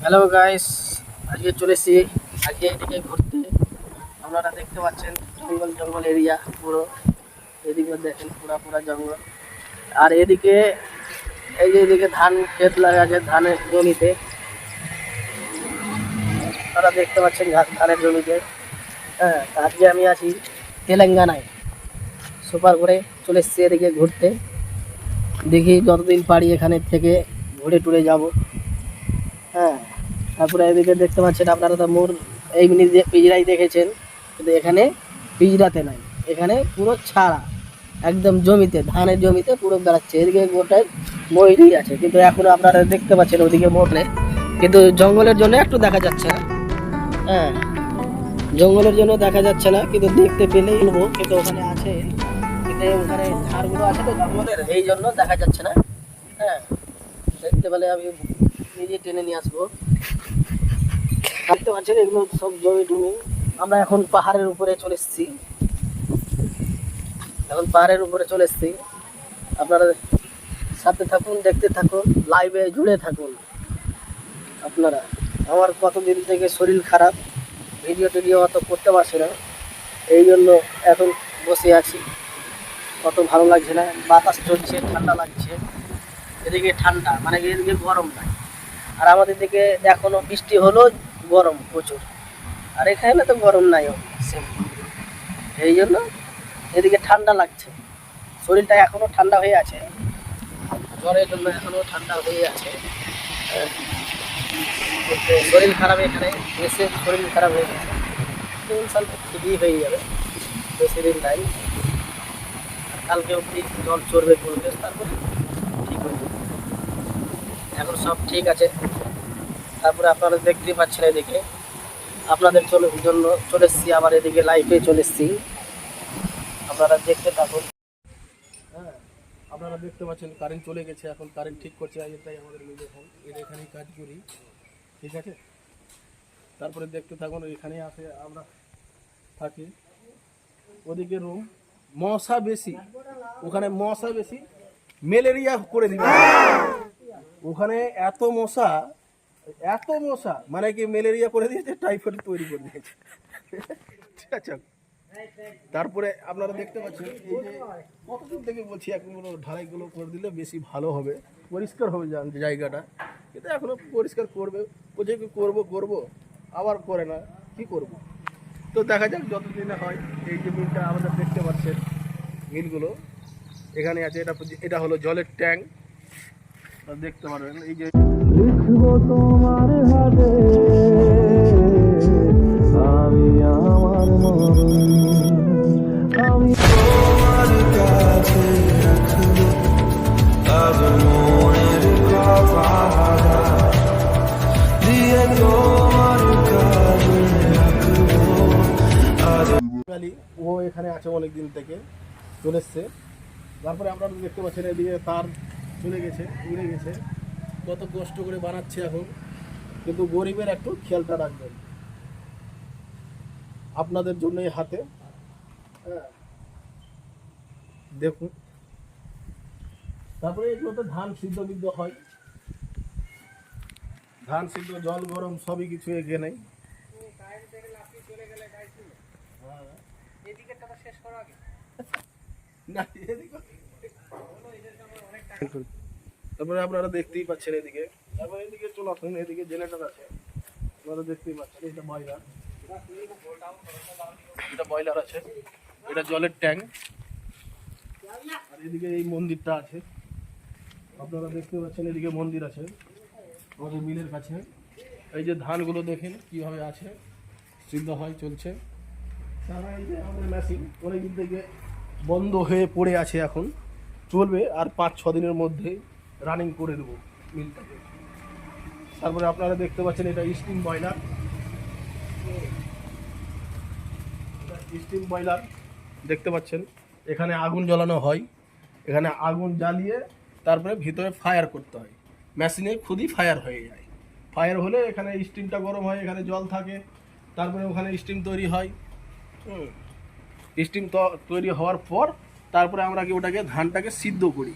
Hello guys, আজকে চলেছি আজকে এদিকে ঘুরতে। আপনারা দেখতে পাচ্ছেন জঙ্গল জঙ্গল এরিয়া পুরো। এদিকে দেখেন পুরা পুরা জঙ্গল। আর এদিকে এই যে এদিকে ধান ক্ষেত লাগা আছে, ধানের জমিতে আপনারা দেখতে পাচ্ছেন ধানের জমিতে। হ্যাঁ, আজকে আমি আছি তেলেঙ্গানায়। সুপার করে চলে এসেছি এদিকে ঘুরতে। দেখি যতদিন পারি এখানে থেকে ঘুরে টুরে যাব। হ্যাঁ, তারপরে এদিকে দেখতে পাচ্ছেন আপনারা তো মোর এই পিজরাই দেখেছেন, কিন্তু এখানে পিজরাতে নাই, এখানে পুরো ছাড়া একদম জমিতে, ধানের জমিতে পুরো বেড়াচ্ছে। এদিকে গোটায় ময়ূরই আছে, কিন্তু এখন আপনারা দেখতে পাচ্ছেন ওদিকে মোড়ে, কিন্তু জঙ্গলের জন্য একটু দেখা যাচ্ছে না। হ্যাঁ, জঙ্গলের জন্য দেখা যাচ্ছে না, কিন্তু দেখতে পেলেই নেবো, কিন্তু ওখানে আছে, কিন্তু ওখানে ঝাড়গুলো আছে তো জঙ্গলের, এই জন্য দেখা যাচ্ছে না। হ্যাঁ, দেখতে পেলে আমি নিজে টেনে নিয়ে আসবো। দেখতে পাচ্ছেন এগুলো সব জমি টমি। আমরা এখন পাহাড়ের উপরে চলে এসেছি, আপনারা সাথে থাকুন, দেখতে থাকুন, লাইভে জুড়ে থাকুন। আপনারা, আমার কতদিন থেকে শরীর খারাপ, ভিডিও টিডিও অত করতে পারছি না, এই জন্য এখন বসে আছি। অত ভালো লাগছে না, বাতাস চলছে, ঠান্ডা লাগছে। এদিকে ঠান্ডা মানে এদিকে গরম নাই। আর আমাদের দিকে এখনো বৃষ্টি হলো, গরম প্রচুর। আর এখানে তো গরম নাই সেম, এই জন্য এদিকে ঠান্ডা লাগছে। শরীরটা এখনো ঠান্ডা হয়ে আছে, জ্বরের জন্য এখনো ঠান্ডা হয়ে আছে। শরীর খারাপ, এখানে এসে শরীর খারাপ হয়ে গেছে। ইনশাল্লাহ ঠিকই হয়ে যাবে, বেশি দিন নাই। কালকে অবধি জল চড়বে পড়বে, তারপরে ঠিক হয়ে যাবে। এখন সব ঠিক আছে। তারপরে আপনারা দেখতে পাচ্ছেন এদিকে আপনাদের জন্য চলে এসেছি, আবার এদিকে লাইফে চলে এসেছি। আপনারা দেখতে থাকুন। হ্যাঁ, আপনারা দেখতে পাচ্ছেন কারেন্ট চলে গেছে, এখন কারেন্ট ঠিক করছে। এটাই আমাদের নিজের ফোন, এখানেই কাজ করি, ঠিক আছে। তারপরে দেখতে থাকুন, এখানেই আসে আমরা থাকি। ওদিকে রুম, মশা বেশি, ওখানে মশা বেশি, ম্যালেরিয়া করে দিবে ওখানে। এত মশা মানে কি ম্যালেরিয়া করে দিয়েছে, টাইফয়েড তৈরি করে দিয়েছে, ঠিক আছে। তারপরে আপনারা দেখতে পাচ্ছেন এই যে কতদিন থেকে বলছি এখনগুলো ঢালাইগুলো করে দিলে বেশি ভালো হবে, পরিষ্কার হবে জায়গাটা, কিন্তু এখনো পরিষ্কার করবে। বলছে কি করবো আবার করে না, কি করব। তো দেখা যাক যতদিনে হয়। এই যে মিলটা আমাদের দেখতে পাচ্ছেন, মিলগুলো এখানে আছে। এটা হলো জলের ট্যাঙ্ক, দেখতে পারবেন। এই যে লিখবো তোমার হাতে আমি আমার মরণ, আমি তোমার কাছে রাখবো আজ মনের কথা দিয়ে তোমার কাছে রাখবো আজ। ও এখানে আছে অনেক দিন থেকে, চলে এসছে। তারপরে আপনারা দেখতে পাচ্ছেন এদিকে তার চলে গেছে, উড়ে গেছে। কত কষ্ট করে বানাচ্ছে এখন, কিন্তু গরিবের একটু খেয়ালটা রাখবেন আপনাদের জন্যই হাতে। হ্যাঁ, দেখুন। তারপরে এগুলোতে ধান সিদ্ধ বিদ্ধ হয়, ধান সিদ্ধ, জল গরম সবই কিছু এখানে। তারপরে আপনারা দেখতেই পাচ্ছেন এদিকে। তারপরে এদিকে চলে আসুন, এদিকে জেনারেটর আছে, আপনারা দেখতেই পাচ্ছেন। এটা বয়লার আছে, এটা জলের ট্যাঙ্ক। আর এদিকে এই মন্দিরটা আছে, আপনারা দেখতে পাচ্ছেন। এদিকে মন্দির আছে আমাদের মিলের কাছে। এই যে ধানগুলো দেখেন কিভাবে আছে, সিদ্ধ হয়, চলছে। তারপরে এই যে আমাদের মেশিন অনেকদিন থেকে বন্ধ হয়ে পড়ে আছে, এখন চলবে। আর 5-6 দিনের মধ্যে রানিং করে দেবো মিলটাকে। তারপরে আপনারা দেখতে পাচ্ছেন এটা স্টিম বয়লার, দেখতে পাচ্ছেন। এখানে আগুন জ্বালানো হয়, এখানে আগুন জ্বালিয়ে তারপরে ভিতরে ফায়ার করতে হয়, মেশিনে খুদই ফায়ার হয়ে যায়। ফায়ার হলে এখানে স্টিমটা গরম হয়, এখানে জল থাকে, তারপরে ওখানে স্টিম তৈরি হয়। স্টিম তৈরি হওয়ার পর তারপরে আমরা কি ওটাকে ধানটাকে সিদ্ধ করি।